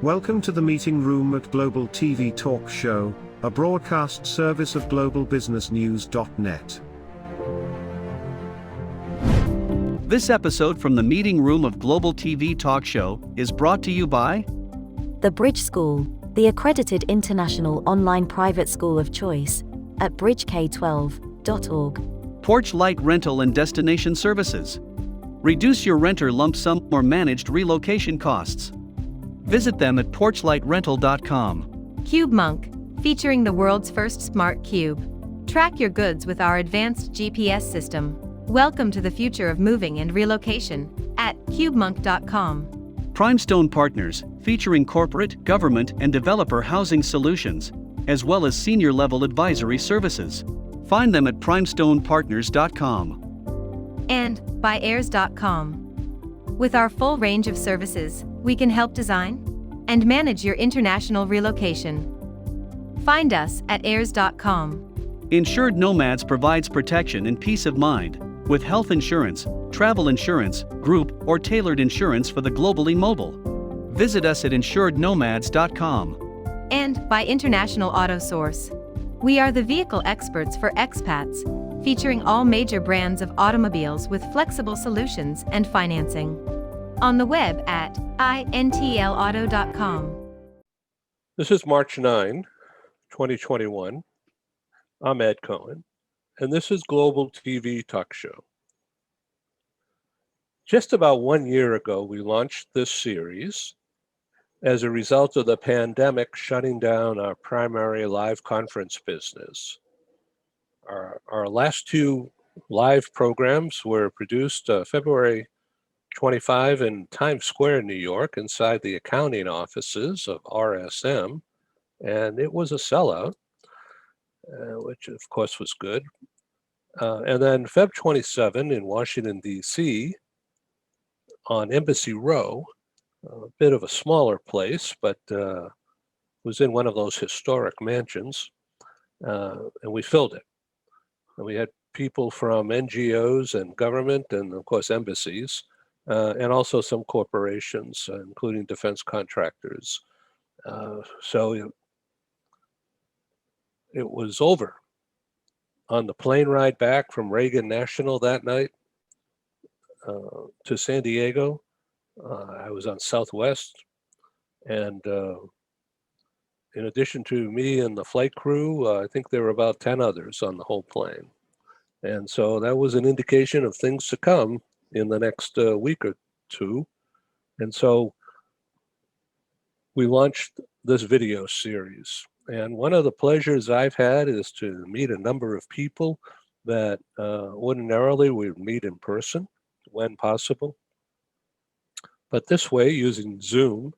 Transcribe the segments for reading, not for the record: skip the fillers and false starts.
Welcome to the meeting room at Global TV Talk Show, a broadcast service of globalbusinessnews.net. This episode from the meeting room of Global TV Talk Show is brought to you by The Bridge School, the accredited international online private school of choice, at bridgek12.org. Porch Light Rental and Destination Services. Reduce your renter lump sum or managed relocation costs. Visit them at porchlightrental.com. Cube Monk, featuring the world's first smart cube. Track your goods with our advanced GPS system. Welcome to the future of moving and relocation at cubemonk.com. Primestone Partners, featuring corporate, government, and developer housing solutions, as well as senior-level advisory services. Find them at primestonepartners.com. And by heirs.com. With our full range of services, we can help design and manage your international relocation. Find us at heirs.com. Insured Nomads provides protection and peace of mind, with health insurance, travel insurance, group, or tailored insurance for the globally mobile. Visit us at insurednomads.com. And by International Auto Source. We are the vehicle experts for expats, featuring all major brands of automobiles with flexible solutions and financing. On the web at intlauto.com. This is March 9, 2021. I'm Ed Cohen, and this is Global TV Talk Show. Just about 1 year ago, we launched this series as a result of the pandemic shutting down our primary live conference business. Our last two live programs were produced February 25 in Times Square, New York, inside the accounting offices of RSM, and it was a sellout, which of course was good. And then Feb 27 in Washington, D.C., on Embassy Row, a bit of a smaller place, but was in one of those historic mansions, and we filled it. And we had people from NGOs and government and, of course, embassies, and also some corporations, including defense contractors. So it was over. On the plane ride back from Reagan National that night to San Diego, I was on Southwest, and in addition to me and the flight crew, I think there were about 10 others on the whole plane. And so that was an indication of things to come in the next week or two. And so we launched this video series. And one of the pleasures I've had is to meet a number of people that ordinarily we would meet in person when possible. But this way, using Zoom,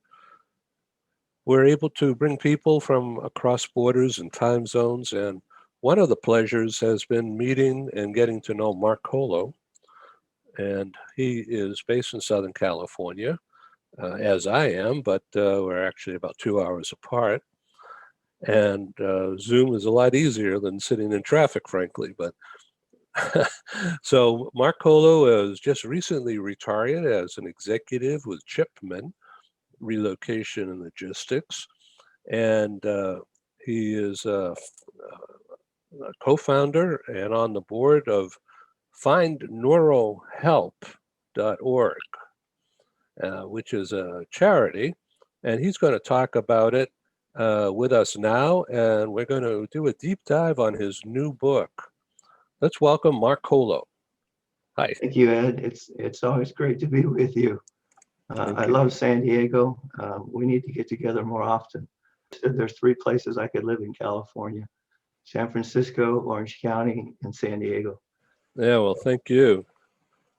we're able to bring people from across borders and time zones. And one of the pleasures has been meeting and getting to know Mark Colo. And he is based in Southern California, as I am, but we're actually about 2 hours apart. And Zoom is a lot easier than sitting in traffic, frankly. But so Mark Colo has just recently retired as an executive with Chipman Relocation and Logistics, and he is a co-founder and on the board of findneurohelp.org, which is a charity, and he's going to talk about it with us now, and we're going to do a deep dive on his new book. Let's welcome Mark Colo. Hi. Thank you, Ed. It's always great to be with you. I love San Diego. We need to get together more often. There's 3 places I could live in California: San Francisco, Orange County, and San Diego. Yeah, well, thank you.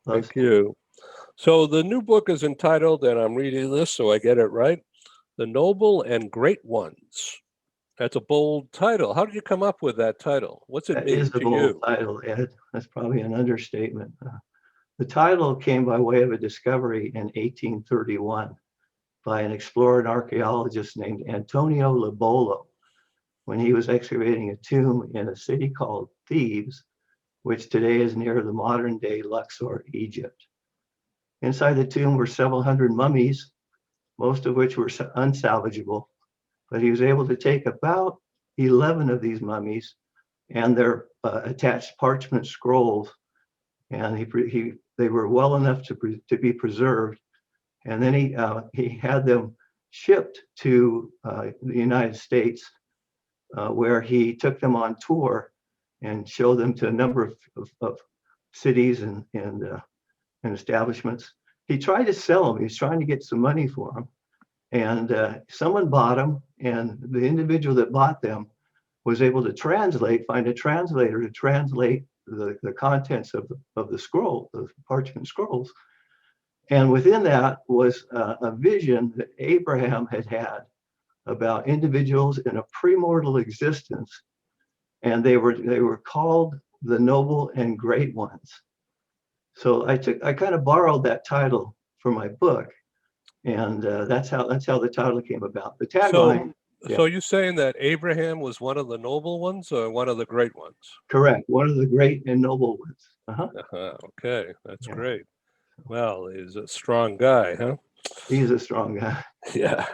Thank you. So the new book is entitled, and I'm reading this so I get it right, The Noble and Great Ones. That's a bold title. How did you come up with that title? What's it mean to you? That is a bold title, Ed. That's probably an understatement. The title came by way of a discovery in 1831 by an explorer and archaeologist named Antonio Lobolo when he was excavating a tomb in a city called Thebes, which today is near the modern-day Luxor, Egypt. Inside the tomb were several hundred mummies, most of which were unsalvageable. But he was able to take about 11 of these mummies and their attached parchment scrolls, and they were well enough to be preserved. And then he had them shipped to the United States, where he took them on tour and showed them to a number of cities and establishments. He tried to sell them. He was trying to get some money for them. And someone bought them, and the individual that bought them was able to find a translator to translate the contents of the scroll, the parchment scrolls. And within that was a vision that Abraham had about individuals in a premortal existence, and they were called the noble and great ones. So I kind of borrowed that title for my book, and that's how the title came about. The tagline. So you're saying that Abraham was one of the noble ones or one of the great ones? Correct, one of the great and noble ones. Okay, that's great. Well, he's a strong guy, huh? He's a strong guy. Yeah.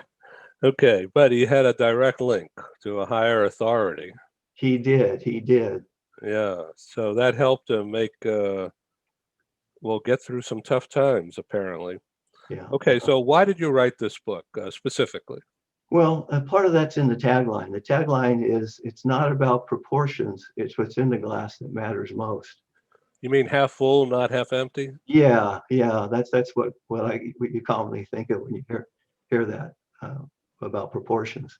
Okay, but he had a direct link to a higher authority. He did. Yeah, so that helped him get through some tough times, apparently. Yeah. Okay, so why did you write this book specifically? Well, part of that's in the tagline. The tagline is, it's not about proportions, it's what's in the glass that matters most. You mean half full, not half empty? Yeah, that's what you commonly think of when you hear that about proportions.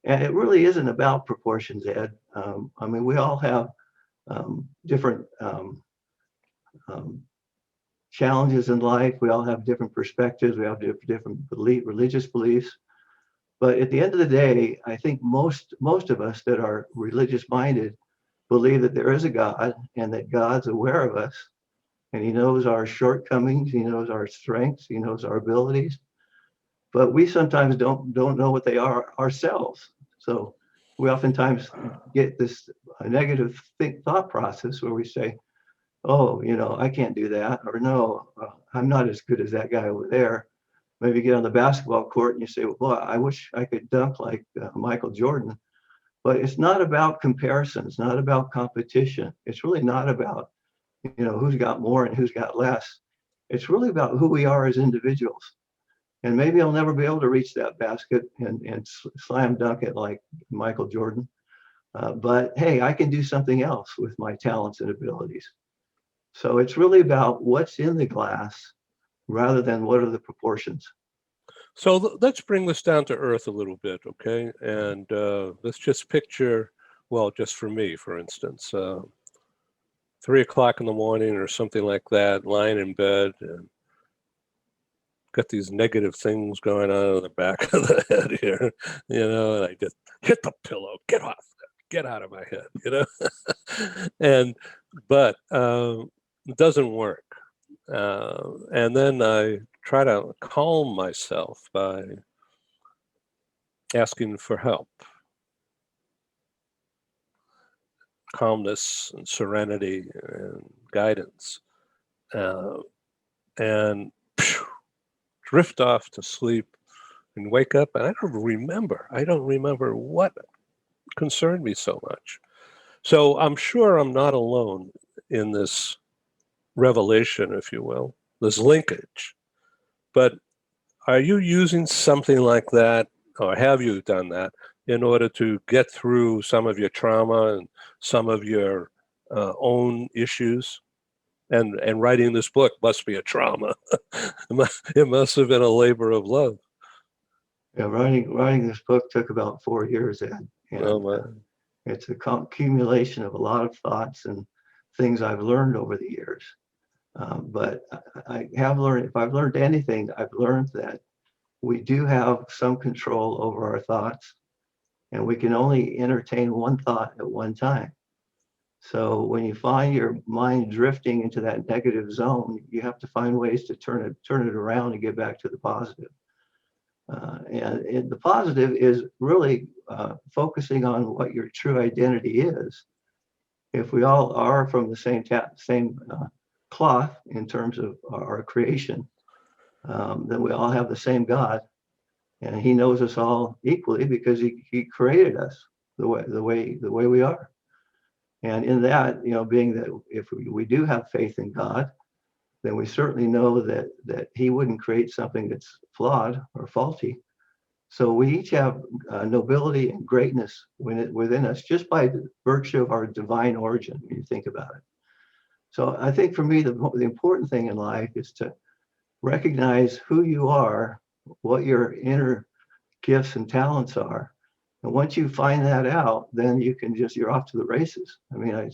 And it really isn't about proportions, Ed. I mean, we all have different challenges in life. We all have different perspectives. We have different religious beliefs. But at the end of the day, I think most of us that are religious minded believe that there is a God and that God's aware of us, and he knows our shortcomings, he knows our strengths, he knows our abilities. But we sometimes don't know what they are ourselves. So we oftentimes get this negative thought process where we say, oh, I can't do that, or no, I'm not as good as that guy over there. Maybe get on the basketball court and you say, well, I wish I could dunk like Michael Jordan. But it's not about comparison. It's not about competition. It's really not about, who's got more and who's got less. It's really about who we are as individuals. And maybe I'll never be able to reach that basket and slam dunk it like Michael Jordan. But hey, I can do something else with my talents and abilities. So it's really about what's in the glass rather than what are the proportions. So let's bring this down to earth a little bit, okay? And let's just picture, well, just for me, for instance, 3 o'clock in the morning or something like that, lying in bed, and got these negative things going on in the back of the head here, and I just hit the pillow, get out of my head, but it doesn't work. And then I try to calm myself by asking for help. Calmness and serenity and guidance. And drift off to sleep and wake up, and I don't remember what concerned me so much. So I'm sure I'm not alone in this revelation, if you will, this linkage. But are you using something like that, or have you done that, in order to get through some of your trauma and some of your own issues? And writing this book must be a trauma. It must have been a labor of love. Yeah, writing this book took about 4 years, Ed. And it's a accumulation of a lot of thoughts and things I've learned over the years. But I have learned, if I've learned anything, I've learned that we do have some control over our thoughts, and we can only entertain one thought at one time. So when you find your mind drifting into that negative zone, you have to find ways to turn it around and get back to the positive. And the positive is really focusing on what your true identity is. If we all are from the same cloth in terms of our creation, then we all have the same God. And he knows us all equally because he created us the way we are. And in that, being that if we do have faith in God, then we certainly know that he wouldn't create something that's flawed or faulty. So we each have nobility and greatness within us just by virtue of our divine origin, when you think about it. So I think for me, the important thing in life is to recognize who you are, what your inner gifts and talents are. And once you find that out, then you're off to the races. I mean, I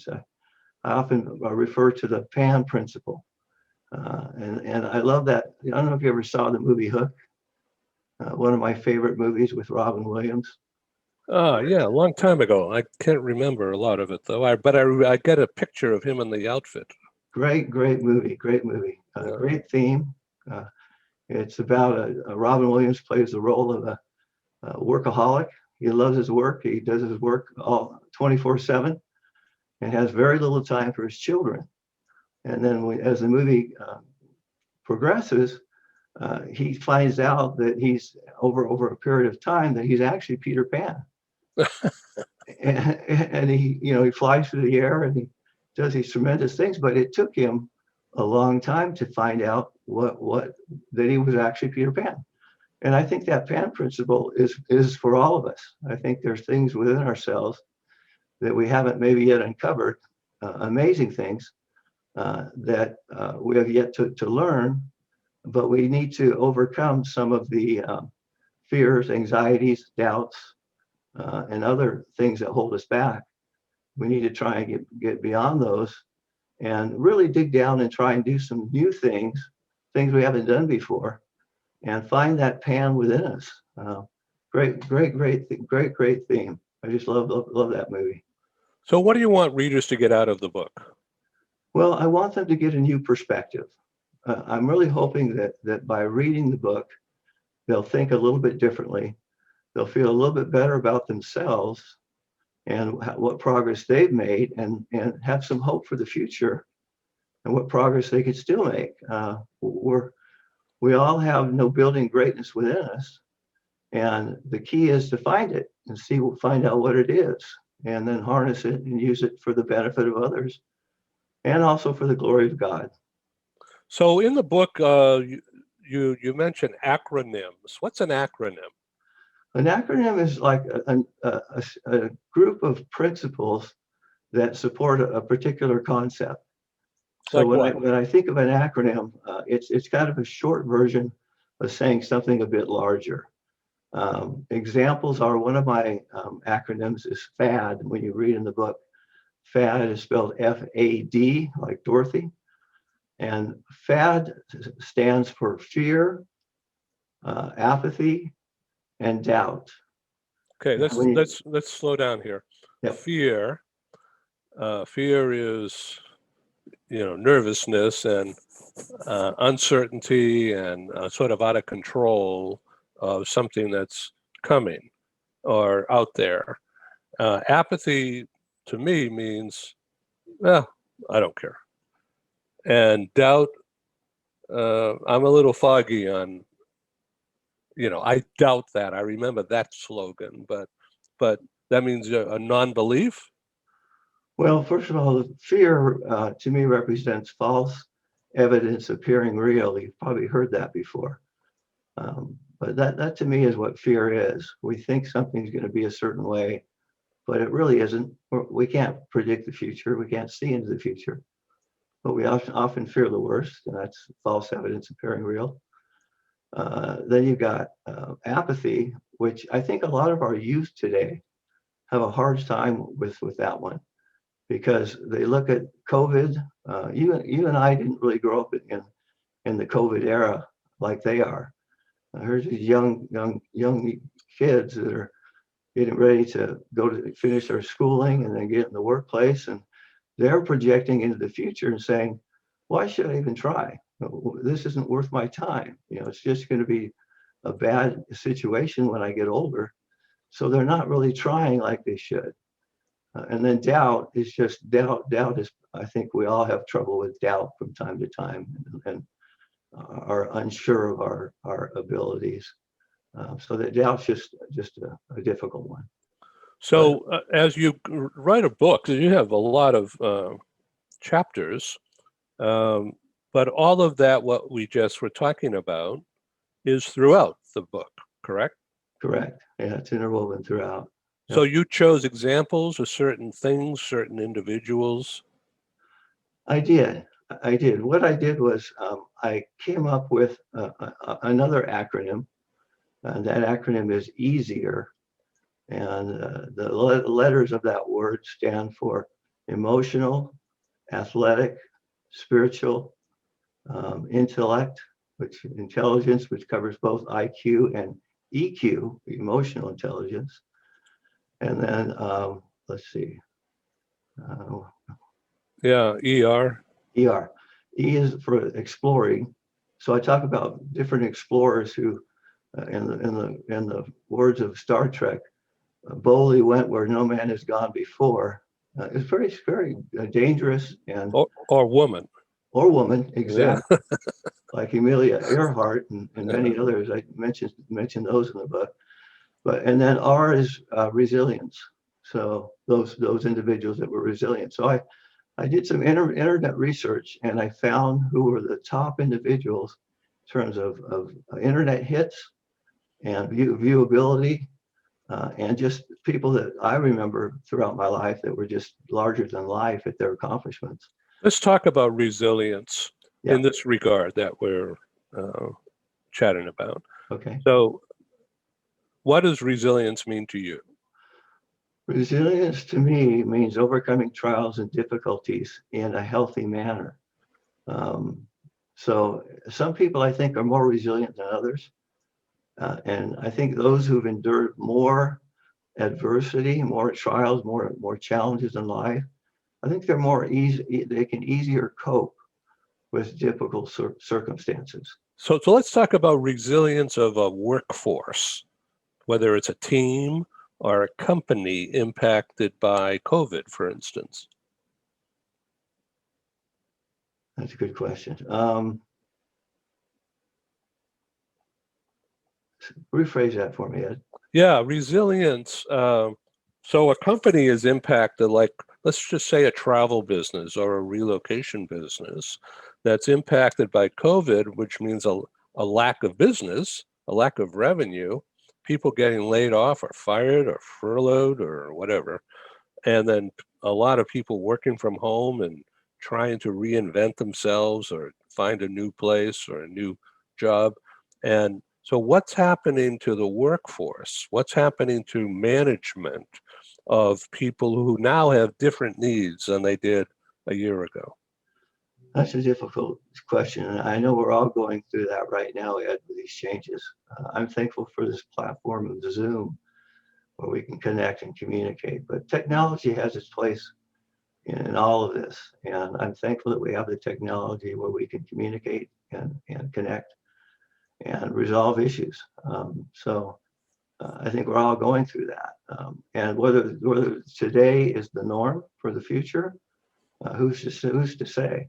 often refer to the Pan principle. And I love that. I don't know if you ever saw the movie Hook, one of my favorite movies with Robin Williams. Yeah, a long time ago. I can't remember a lot of it though. But I get a picture of him in the outfit. Great movie. Yeah. Great theme. It's about Robin Williams plays the role of a workaholic. He loves his work. He does his work all 24/7 and has very little time for his children. And then as the movie progresses, he finds out that he's over a period of time that he's actually Peter Pan. and he flies through the air and he does these tremendous things, but it took him a long time to find out that he was actually Peter Pan. And I think that Pan principle is for all of us. I think there's things within ourselves that we haven't maybe yet uncovered, amazing things that we have yet to learn, but we need to overcome some of the fears, anxieties, doubts, and other things that hold us back. We need to try and get beyond those and really dig down and try and do some new things we haven't done before, and find that Pan within us. Great theme. I just love that movie. So what do you want readers to get out of the book? Well, I want them to get a new perspective. I'm really hoping that by reading the book, they'll think a little bit differently. They'll feel a little bit better about themselves and what progress they've made, and have some hope for the future and what progress they could still make. We all have nobility and greatness within us, and the key is to find it and find out what it is, and then harness it and use it for the benefit of others, and also for the glory of God. So in the book, you mentioned acronyms. What's an acronym? An acronym is like a group of principles that support a particular concept. So when I think of an acronym, it's kind of a short version of saying something a bit larger. Examples are, one of my acronyms is FAD. When you read in the book, FAD is spelled F-A-D, like Dorothy. And FAD stands for fear, apathy, and doubt. Okay, let's slow down here. Yep. Fear is nervousness and uncertainty and sort of out of control of something that's coming or out there. Apathy to me means, well, I don't care. And doubt, I'm a little foggy on, I doubt that. I remember that slogan, but that means a non-belief? Well, first of all, fear to me represents false evidence appearing real. You've probably heard that before. But that to me is what fear is. We think something's going to be a certain way, but it really isn't. We can't predict the future. We can't see into the future. But we often fear the worst, and that's false evidence appearing real. Then you've got apathy, which I think a lot of our youth today have a hard time with that one, because they look at COVID. You and I didn't really grow up in the COVID era like they are. Here's these young kids that are getting ready to finish their schooling and then get in the workplace, and they're projecting into the future and saying, why should I even try? This isn't worth my time. It's just going to be a bad situation when I get older. So they're not really trying like they should. And then doubt is just doubt. Doubt is, I think we all have trouble with doubt from time to time, and are unsure of our abilities. So that doubt's just a difficult one. So as you write a book, you have a lot of chapters, but all of that, what we just were talking about, is throughout the book, correct? Correct. Yeah, it's interwoven throughout. So you chose examples of certain things, certain individuals. I did. What I did was I came up with another acronym. That acronym is EASIER. And the letters of that word stand for emotional, athletic, spiritual, intellect, intelligence, which covers both IQ and EQ, emotional intelligence. And then let's see. Yeah, ER. ER. E is for exploring. So I talk about different explorers who, in the words of Star Trek, boldly went where no man has gone before. It's very, very dangerous and or woman. Or woman, exactly. Yeah. Like Amelia Earhart and many others. I mentioned those in the book. And then R is resilience. So those individuals that were resilient. So I did some internet research and I found who were the top individuals in terms of internet hits and viewability, and just people that I remember throughout my life that were just larger than life at their accomplishments. Let's talk about resilience in this regard that we're chatting about. Okay. So what does resilience mean to you? Resilience to me means overcoming trials and difficulties in a healthy manner. So some people I think are more resilient than others. And I think those who've endured more adversity, more trials, more challenges in life, I think they're more easy, they can easier cope with difficult circumstances. So let's talk about resilience of a workforce, whether it's a team or a company impacted by COVID, for instance. That's a good question. Rephrase that for me, Ed. Yeah, resilience. So a company is impacted, like, let's just say a travel business or a relocation business that's impacted by COVID, which means a lack of business, a lack of revenue, people getting laid off or fired or furloughed or whatever. And then a lot of people working from home and trying to reinvent themselves or find a new place or a new job. And so what's happening to the workforce? What's happening to management of people who now have different needs than they did a year ago? That's a difficult question. And I know we're all going through that right now, Ed, with these changes. I'm thankful for this platform of Zoom where we can connect and communicate. But technology has its place in all of this. And I'm thankful that we have the technology where we can communicate and connect and resolve issues. I think we're all going through that. And whether today is the norm for the future, who's to say?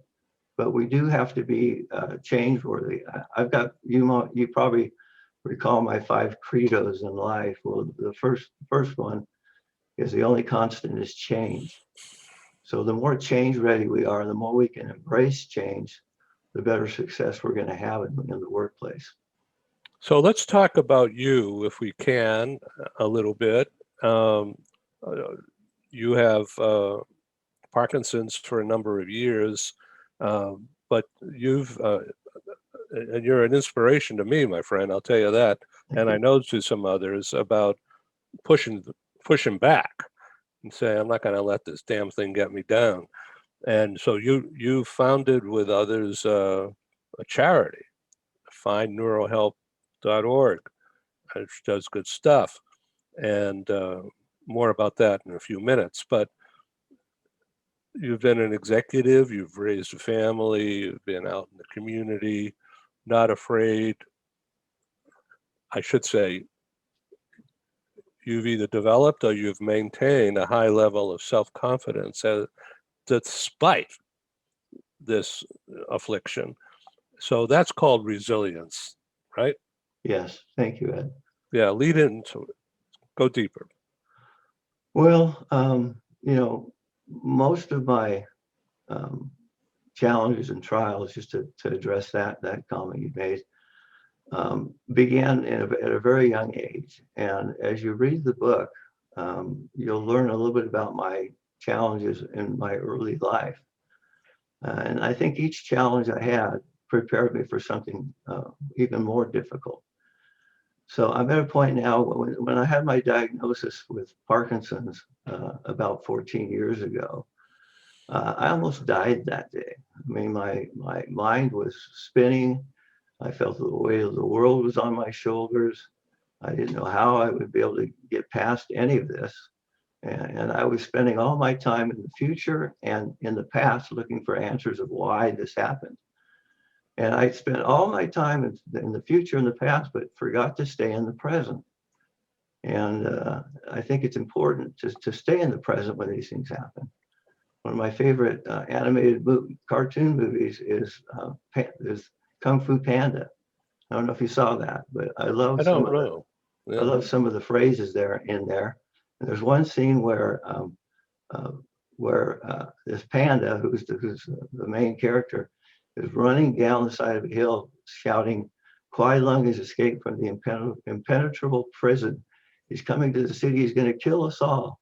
But we do have to be change worthy. I've got, you probably recall my 5 credos in life. Well, the first one is the only constant is change. So the more change ready we are, the more we can embrace change, the better success we're going to have in the workplace. So let's talk about you, if we can, a little bit. You have Parkinson's for a number of years, but and you're an inspiration to me, my friend, I'll tell you that. And I know to some others about pushing back and say, I'm not going to let this damn thing get me down. And so you founded with others a charity, findneurohelp.org, which does good stuff. And more about that in a few minutes. But you've been an executive, you've raised a family, you've been out in the community, not afraid. I should say, you've either developed or you've maintained a high level of self-confidence despite this affliction. So that's called resilience, right? Yes, thank you, Ed. Yeah, lead into it. Go deeper. Well, most of my challenges and trials, just to address that comment you made, began at a very young age. And as you read the book, you'll learn a little bit about my challenges in my early life. And I think each challenge I had prepared me for something even more difficult. So I'm at a point now when I had my diagnosis with Parkinson's about 14 years ago, I almost died that day. I mean, my mind was spinning. I felt the weight of the world was on my shoulders. I didn't know how I would be able to get past any of this. And I was spending all my time in the future and in the past looking for answers of why this happened. And I spent all my time in the future and the past, but forgot to stay in the present. And I think it's important to stay in the present when these things happen. One of my favorite animated cartoon movies is Kung Fu Panda. I don't know if you saw that, but I love some of the phrases in there. And there's one scene where this panda, who's the main character, is running down the side of a hill, shouting, "Kuai Lung has escaped from the impenetrable prison. He's coming to the city. He's going to kill us all."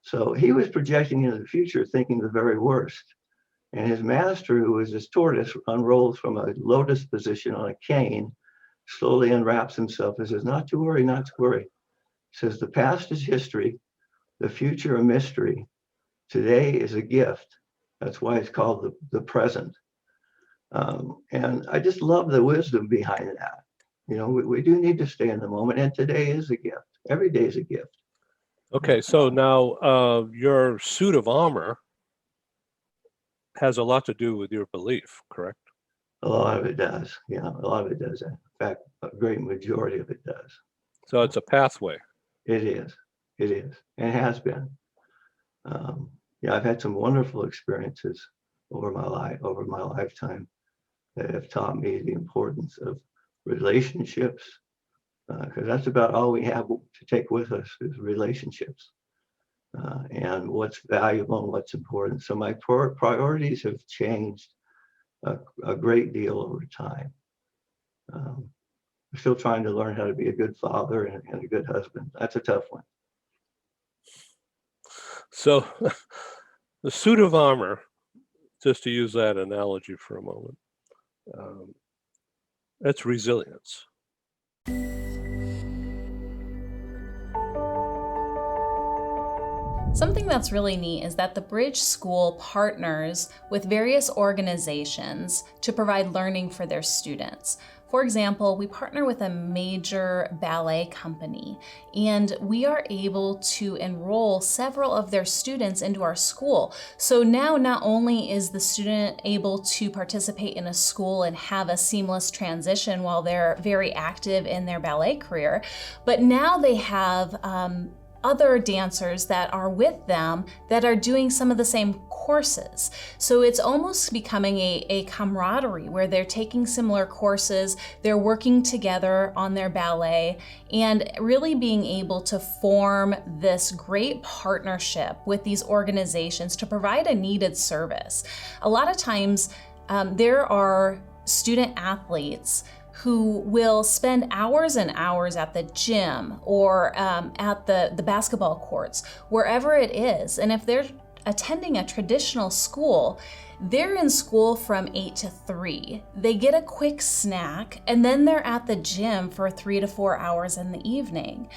So he was projecting into the future, thinking the very worst. And his master, who is this tortoise, unrolls from a lotus position on a cane, slowly unwraps himself and says, "Not to worry, not to worry." He says, "The past is history, the future a mystery. Today is a gift." That's why it's called the present. And I just love the wisdom behind that. We do need to stay in the moment, and today is a gift. Every day is a gift. Okay, so now your suit of armor has a lot to do with your belief, correct? A lot of it does. Yeah, a lot of it does. In fact, a great majority of it does. So it's a pathway. It is, and has been. I've had some wonderful experiences over my lifetime that have taught me the importance of relationships, because that's about all we have to take with us is relationships, and what's valuable and what's important. So my priorities have changed a great deal over time. I'm still trying to learn how to be a good father and a good husband. That's a tough one. So the suit of armor, just to use that analogy for a moment, that's resilience. Something that's really neat is that the Bridge School partners with various organizations to provide learning for their students. For example, we partner with a major ballet company, and we are able to enroll several of their students into our school. So now not only is the student able to participate in a school and have a seamless transition while they're very active in their ballet career, but now they have other dancers that are with them that are doing some of the same courses. So it's almost becoming a camaraderie where they're taking similar courses, they're working together on their ballet, and really being able to form this great partnership with these organizations to provide a needed service. A lot of times there are student athletes who will spend hours and hours at the gym or at the basketball courts, wherever it is. And if they're attending a traditional school, they're in school from 8 to 3. They get a quick snack, and then they're at the gym for 3 to 4 hours in the evening.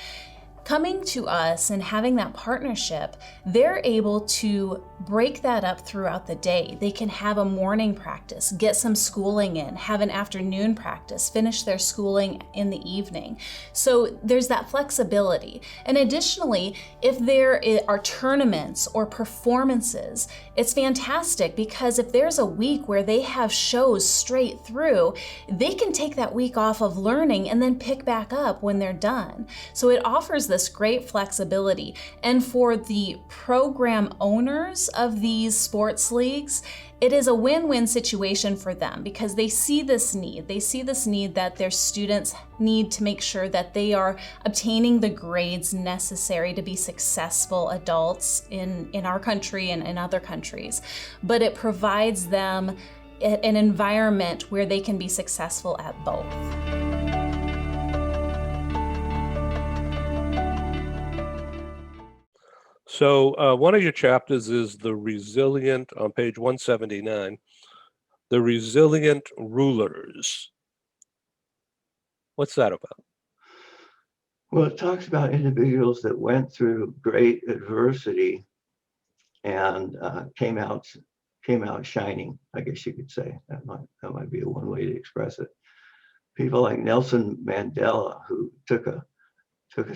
Coming to us and having that partnership, they're able to break that up throughout the day. They can have a morning practice, get some schooling in, have an afternoon practice, finish their schooling in the evening. So there's that flexibility. And additionally, if there are tournaments or performances, it's fantastic because if there's a week where they have shows straight through, they can take that week off of learning and then pick back up when they're done. So it offers this this great flexibility. And for the program owners of these sports leagues, it is a win-win situation for them because they see this need. They see this need that their students need to make sure that they are obtaining the grades necessary to be successful adults in our country and in other countries. But it provides them an environment where they can be successful at both. So one of your chapters is the resilient, on page 179, the resilient rulers. What's that about? Well, it talks about individuals that went through great adversity and came out shining, I guess you could say. That might be one way to express it. People like Nelson Mandela, who took a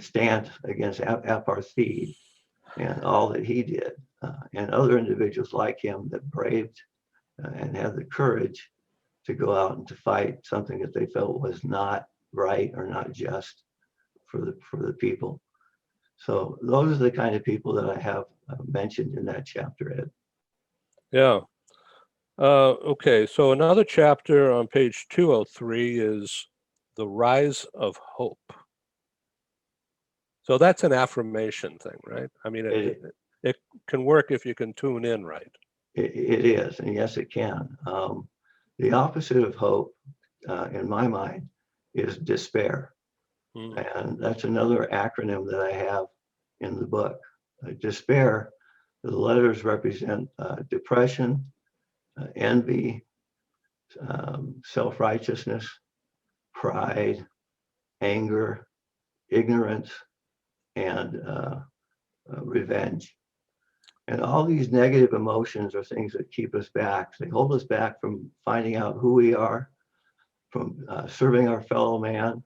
stand against apartheid and all that he did, and other individuals like him that braved and had the courage to go out and to fight something that they felt was not right or not just for the people. So those are the kind of people that I have mentioned in that chapter, Ed. Yeah. Okay, so another chapter on page 203 is the rise of hope. So that's an affirmation thing, right? I mean, it can work if you can tune in right. It is, and yes, it can. The opposite of hope, in my mind, is despair. And that's another acronym that I have in the book. Despair, the letters represent depression, envy, self-righteousness, pride, anger, ignorance, and revenge. And all these negative emotions are things that keep us back. They hold us back from finding out who we are, from serving our fellow man,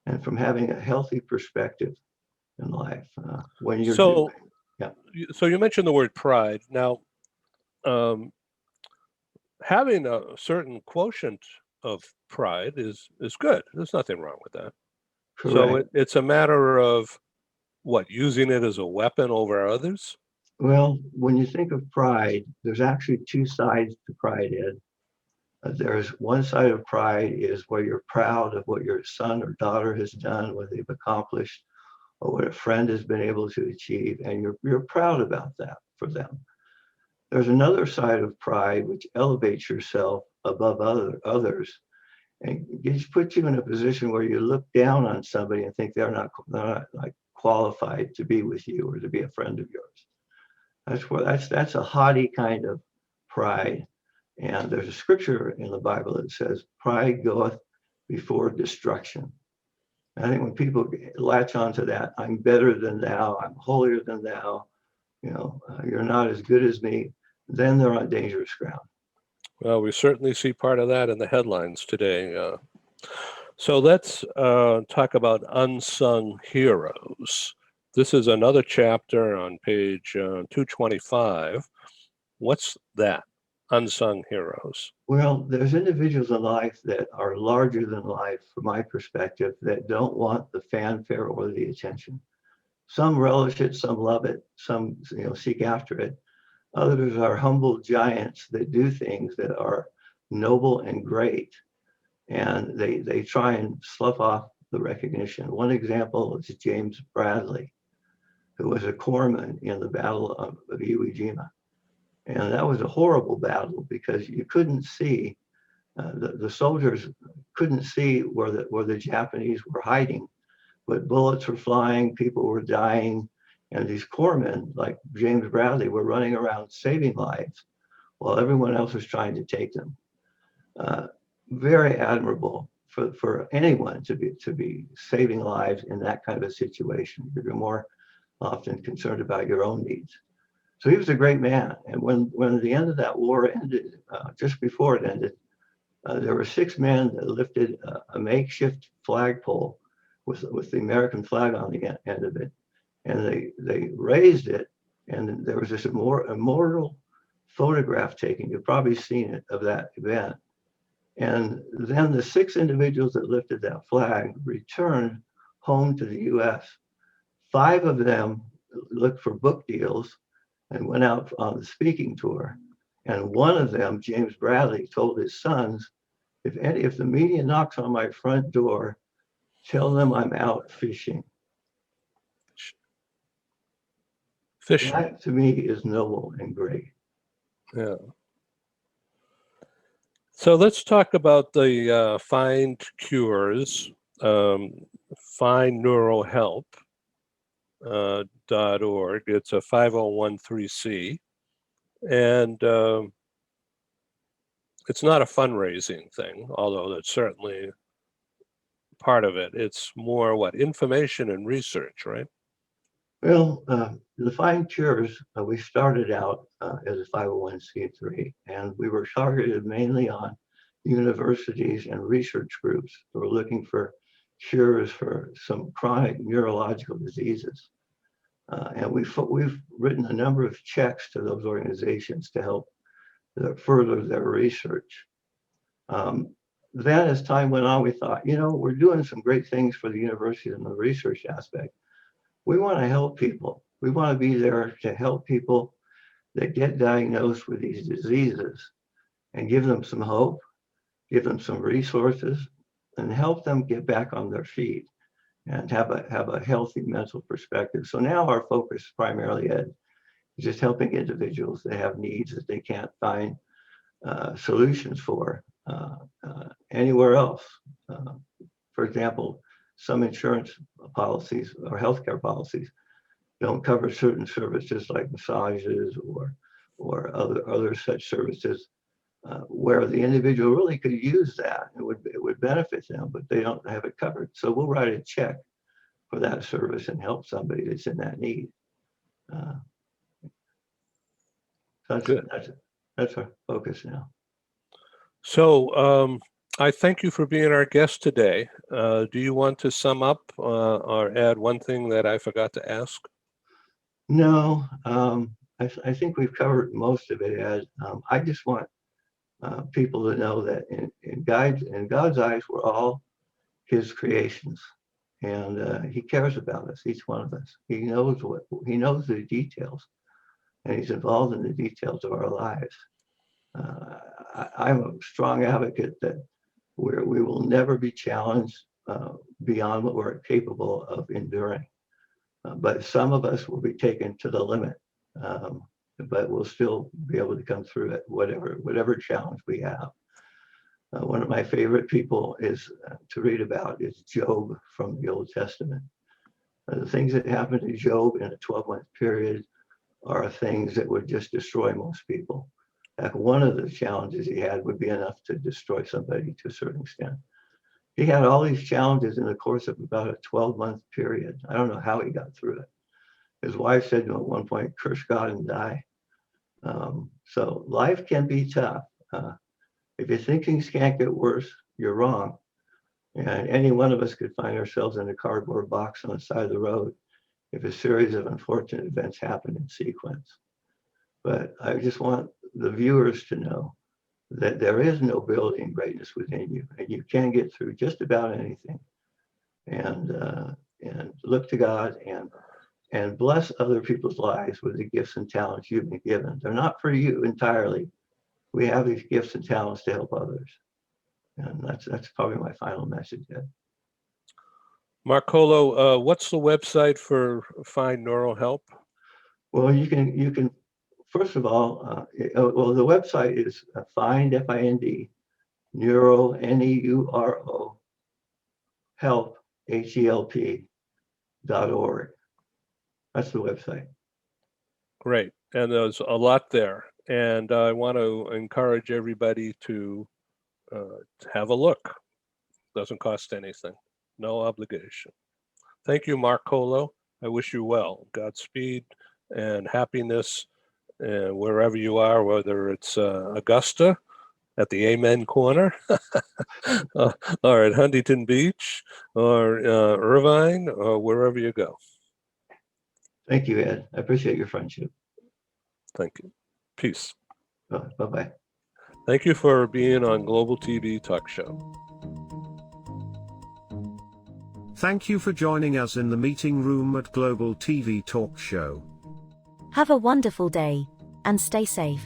and from having a healthy perspective in life. When you're so you mentioned the word pride. Now, having a certain quotient of pride is good. There's nothing wrong with that. Correct. So it's a matter of what, using it as a weapon over others? Well, when you think of pride, there's actually two sides to pride, Ed. There's one side of pride is where you're proud of what your son or daughter has done, what they've accomplished, or what a friend has been able to achieve, and you're proud about that for them. There's another side of pride which elevates yourself above others, and it puts you in a position where you look down on somebody and think they're not like qualified to be with you or to be a friend of yours. That's a haughty kind of pride. And there's a scripture in the Bible that says, pride goeth before destruction. And I think when people latch onto that, I'm better than thou, I'm holier than thou, you're not as good as me, then they're on dangerous ground. Well, we certainly see part of that in the headlines today. So let's talk about unsung heroes. This is another chapter on page 225. What's that? Unsung heroes. Well, there's individuals in life that are larger than life, from my perspective, that don't want the fanfare or the attention. Some relish it, some love it, some seek after it. Others are humble giants that do things that are noble and great, and they try and slough off the recognition. One example is James Bradley, who was a corpsman in the Battle of Iwo Jima. And that was a horrible battle because you couldn't see, the soldiers couldn't see where the Japanese were hiding, but bullets were flying, people were dying, and these corpsmen like James Bradley were running around saving lives while everyone else was trying to take them. Very admirable for anyone to be saving lives in that kind of a situation. You're more often concerned about your own needs. So he was a great man. And when the end of that war ended, just before it ended, there were 6 men that lifted a makeshift flagpole with the American flag on the end of it. And they raised it, and there was this immortal photograph taken, you've probably seen it, of that event. And then the 6 individuals that lifted that flag returned home to the US 5 of them looked for book deals and went out on the speaking tour. And one of them, James Bradley, told his sons, if the media knocks on my front door, tell them I'm out fishing. Fishing. That to me is noble and great. Yeah. So let's talk about the Find Cures, Find Neural Help. .org. It's a 5013C, and it's not a fundraising thing, although that's certainly part of it. It's more information and research, right? Well, the Find Cures, we started out as a 501c3, and we were targeted mainly on universities and research groups who were looking for cures for some chronic neurological diseases. And we've written a number of checks to those organizations to help further their research. Then as time went on, we thought, we're doing some great things for the university in the research aspect. We want to help people. We want to be there to help people that get diagnosed with these diseases and give them some hope, give them some resources, and help them get back on their feet and have a healthy mental perspective. So now our focus primarily is just helping individuals that have needs that they can't find solutions for anywhere else. For example, some insurance policies or healthcare policies don't cover certain services like massages or other such services where the individual really could use that. It would benefit them, but they don't have it covered. So we'll write a check for that service and help somebody that's in that need. So that's our focus now. So I thank you for being our guest today. Do you want to sum up or add one thing that I forgot to ask? No, I think we've covered most of it, Ed. I just want people to know that in God's eyes, we're all his creations, and he cares about us, each one of us. He knows the details, and he's involved in the details of our lives. I'm a strong advocate that we will never be challenged beyond what we're capable of enduring. But some of us will be taken to the limit, but we'll still be able to come through it, whatever challenge we have. One of my favorite people to read about is Job from the Old Testament. The things that happened to Job in a 12-month period are things that would just destroy most people. Like one of the challenges he had would be enough to destroy somebody to a certain extent. He had all these challenges in the course of about a 12-month period. I don't know how he got through it. His wife said to him at one point, curse God and die. So life can be tough. If you think things can't get worse, you're wrong. And any one of us could find ourselves in a cardboard box on the side of the road if a series of unfortunate events happen in sequence. But I just want the viewers to know that there is nobility and greatness within you, and you can get through just about anything. And look to God and bless other people's lives with the gifts and talents you've been given. They're not for you entirely. We have these gifts and talents to help others. And that's probably my final message, Ed. Mark Colo, what's the website for Find Neural Help? Well, you can first of all, the website is Find, F-I-N-D, Neuro, N-E-U-R-O, Help, HELP.org. That's the website. Great. And there's a lot there. And I want to encourage everybody to have a look. Doesn't cost anything. No obligation. Thank you, Mark Colo. I wish you well. Godspeed and happiness wherever you are, whether it's Augusta at the Amen Corner or at Huntington Beach or Irvine or wherever you go. Thank you, Ed. I appreciate your friendship. Thank you. Peace. Bye-bye. Thank you for being on Global TV Talk Show. Thank you for joining us in the meeting room at Global TV Talk Show. Have a wonderful day, and stay safe.